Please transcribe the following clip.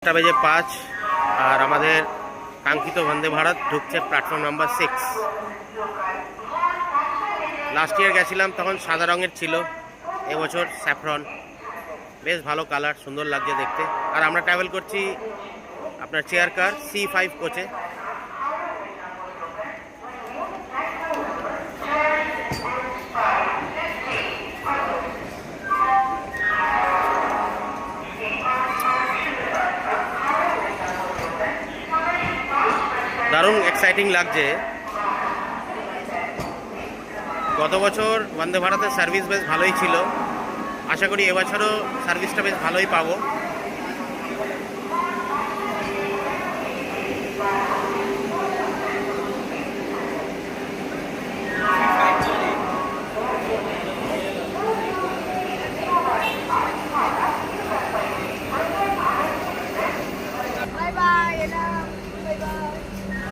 বেজে 5 আর আমাদের কাঙ্ক্ষিত বন্দে ভারত ঢুকছে প্ল্যাটফর্ম নাম্বার 6। লাস্ট ইয়ার গেছিলাম তখন সাদা রঙের ছিল, এবছর স্যাফরন, বেশ ভালো কালার, সুন্দর লাগছে দেখতে। আর আমরা ট্রাভেল করছি আপনার চেয়ার কার C5 কোচে। দারুণ এক্সাইটিং লাগছে। গত বছর বন্দে ভারতের সার্ভিস বেশ ভালোই ছিল, আশা করি এবছরও সার্ভিসটা বেশ ভালোই পাবো। Bye bye.